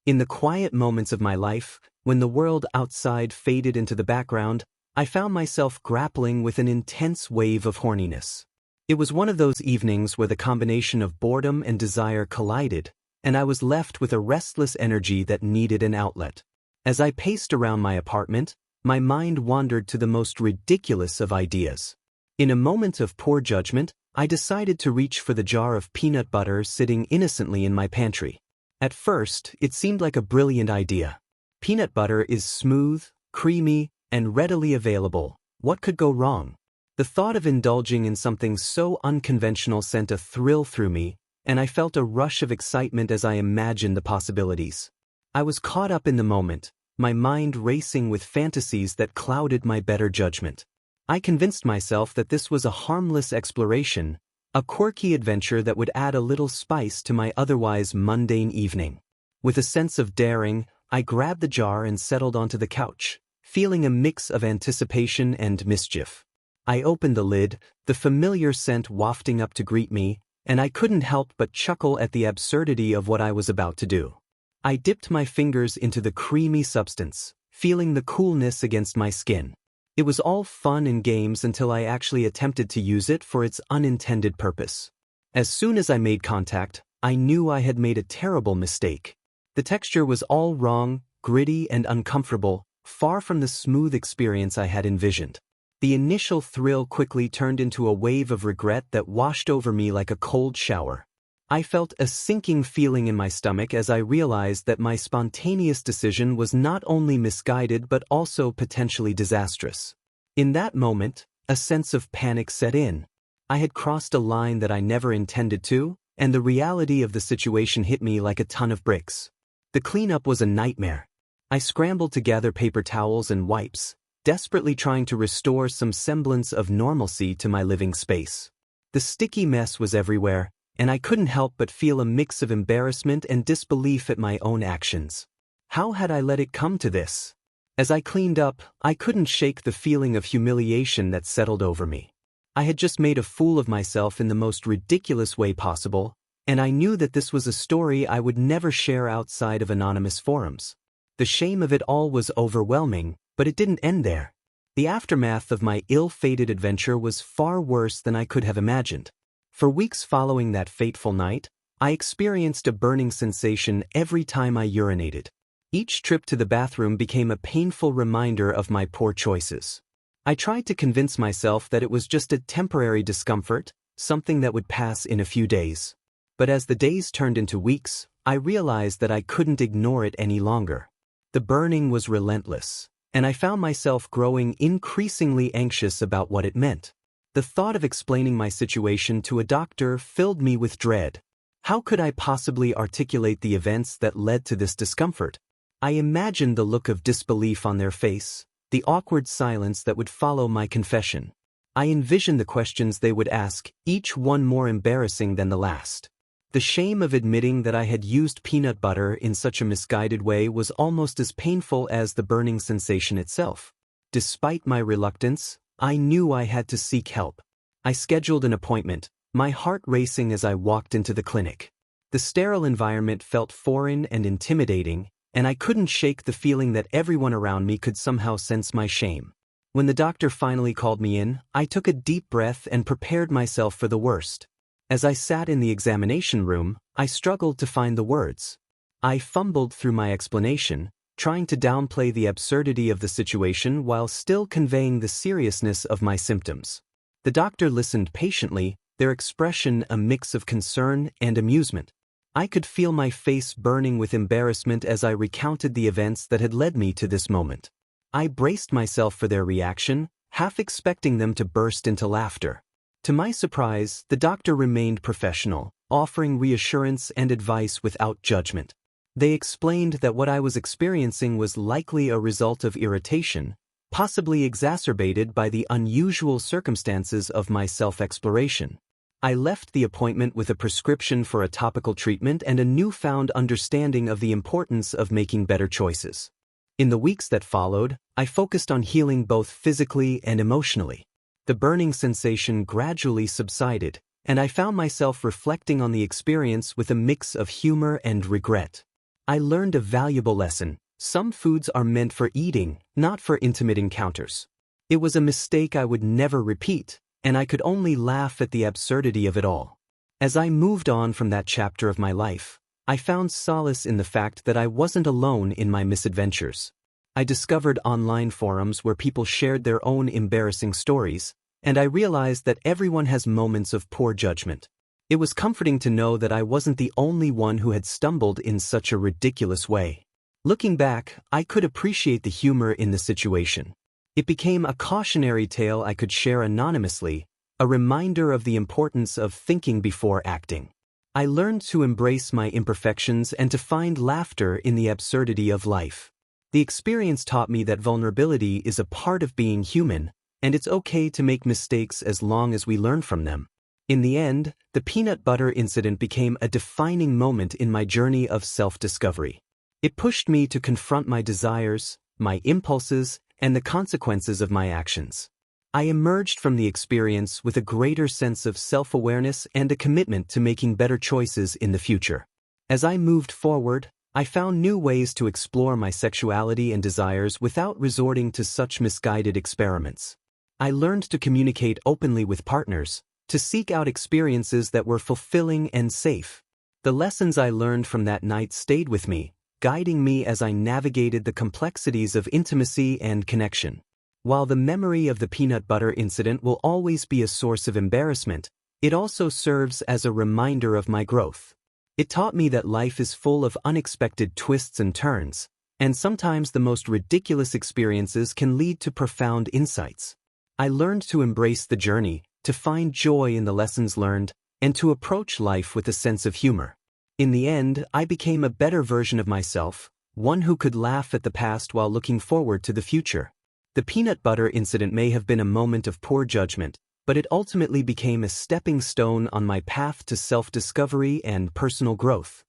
In the quiet moments of my life, when the world outside faded into the background, I found myself grappling with an intense wave of horniness. It was one of those evenings where the combination of boredom and desire collided, and I was left with a restless energy that needed an outlet. As I paced around my apartment, my mind wandered to the most ridiculous of ideas. In a moment of poor judgment, I decided to reach for the jar of peanut butter sitting innocently in my pantry. At first, it seemed like a brilliant idea. Peanut butter is smooth, creamy, and readily available. What could go wrong? The thought of indulging in something so unconventional sent a thrill through me, and I felt a rush of excitement as I imagined the possibilities. I was caught up in the moment, my mind racing with fantasies that clouded my better judgment. I convinced myself that this was a harmless exploration, a quirky adventure that would add a little spice to my otherwise mundane evening. With a sense of daring, I grabbed the jar and settled onto the couch, feeling a mix of anticipation and mischief. I opened the lid, the familiar scent wafting up to greet me, and I couldn't help but chuckle at the absurdity of what I was about to do. I dipped my fingers into the creamy substance, feeling the coolness against my skin. It was all fun and games until I actually attempted to use it for its unintended purpose. As soon as I made contact, I knew I had made a terrible mistake. The texture was all wrong, gritty and uncomfortable, far from the smooth experience I had envisioned. The initial thrill quickly turned into a wave of regret that washed over me like a cold shower. I felt a sinking feeling in my stomach as I realized that my spontaneous decision was not only misguided but also potentially disastrous. In that moment, a sense of panic set in. I had crossed a line that I never intended to, and the reality of the situation hit me like a ton of bricks. The cleanup was a nightmare. I scrambled to gather paper towels and wipes, desperately trying to restore some semblance of normalcy to my living space. The sticky mess was everywhere, and I couldn't help but feel a mix of embarrassment and disbelief at my own actions. How had I let it come to this? As I cleaned up, I couldn't shake the feeling of humiliation that settled over me. I had just made a fool of myself in the most ridiculous way possible, and I knew that this was a story I would never share outside of anonymous forums. The shame of it all was overwhelming, but it didn't end there. The aftermath of my ill-fated adventure was far worse than I could have imagined. For weeks following that fateful night, I experienced a burning sensation every time I urinated. Each trip to the bathroom became a painful reminder of my poor choices. I tried to convince myself that it was just a temporary discomfort, something that would pass in a few days. But as the days turned into weeks, I realized that I couldn't ignore it any longer. The burning was relentless, and I found myself growing increasingly anxious about what it meant. The thought of explaining my situation to a doctor filled me with dread. How could I possibly articulate the events that led to this discomfort? I imagined the look of disbelief on their face, the awkward silence that would follow my confession. I envisioned the questions they would ask, each one more embarrassing than the last. The shame of admitting that I had used peanut butter in such a misguided way was almost as painful as the burning sensation itself. Despite my reluctance, I knew I had to seek help. I scheduled an appointment, my heart racing as I walked into the clinic. The sterile environment felt foreign and intimidating, and I couldn't shake the feeling that everyone around me could somehow sense my shame. When the doctor finally called me in, I took a deep breath and prepared myself for the worst. As I sat in the examination room, I struggled to find the words. I fumbled through my explanation, trying to downplay the absurdity of the situation while still conveying the seriousness of my symptoms. The doctor listened patiently, their expression a mix of concern and amusement. I could feel my face burning with embarrassment as I recounted the events that had led me to this moment. I braced myself for their reaction, half expecting them to burst into laughter. To my surprise, the doctor remained professional, offering reassurance and advice without judgment. They explained that what I was experiencing was likely a result of irritation, possibly exacerbated by the unusual circumstances of my self-exploration. I left the appointment with a prescription for a topical treatment and a newfound understanding of the importance of making better choices. In the weeks that followed, I focused on healing both physically and emotionally. The burning sensation gradually subsided, and I found myself reflecting on the experience with a mix of humor and regret. I learned a valuable lesson. Some foods are meant for eating, not for intimate encounters. It was a mistake I would never repeat, and I could only laugh at the absurdity of it all. As I moved on from that chapter of my life, I found solace in the fact that I wasn't alone in my misadventures. I discovered online forums where people shared their own embarrassing stories, and I realized that everyone has moments of poor judgment. It was comforting to know that I wasn't the only one who had stumbled in such a ridiculous way. Looking back, I could appreciate the humor in the situation. It became a cautionary tale I could share anonymously, a reminder of the importance of thinking before acting. I learned to embrace my imperfections and to find laughter in the absurdity of life. The experience taught me that vulnerability is a part of being human, and it's okay to make mistakes as long as we learn from them. In the end, the peanut butter incident became a defining moment in my journey of self-discovery. It pushed me to confront my desires, my impulses, and the consequences of my actions. I emerged from the experience with a greater sense of self-awareness and a commitment to making better choices in the future. As I moved forward, I found new ways to explore my sexuality and desires without resorting to such misguided experiments. I learned to communicate openly with partners, to seek out experiences that were fulfilling and safe. The lessons I learned from that night stayed with me, guiding me as I navigated the complexities of intimacy and connection. While the memory of the peanut butter incident will always be a source of embarrassment, it also serves as a reminder of my growth. It taught me that life is full of unexpected twists and turns, and sometimes the most ridiculous experiences can lead to profound insights. I learned to embrace the journey, to find joy in the lessons learned, and to approach life with a sense of humor. In the end, I became a better version of myself, one who could laugh at the past while looking forward to the future. The peanut butter incident may have been a moment of poor judgment, but it ultimately became a stepping stone on my path to self-discovery and personal growth.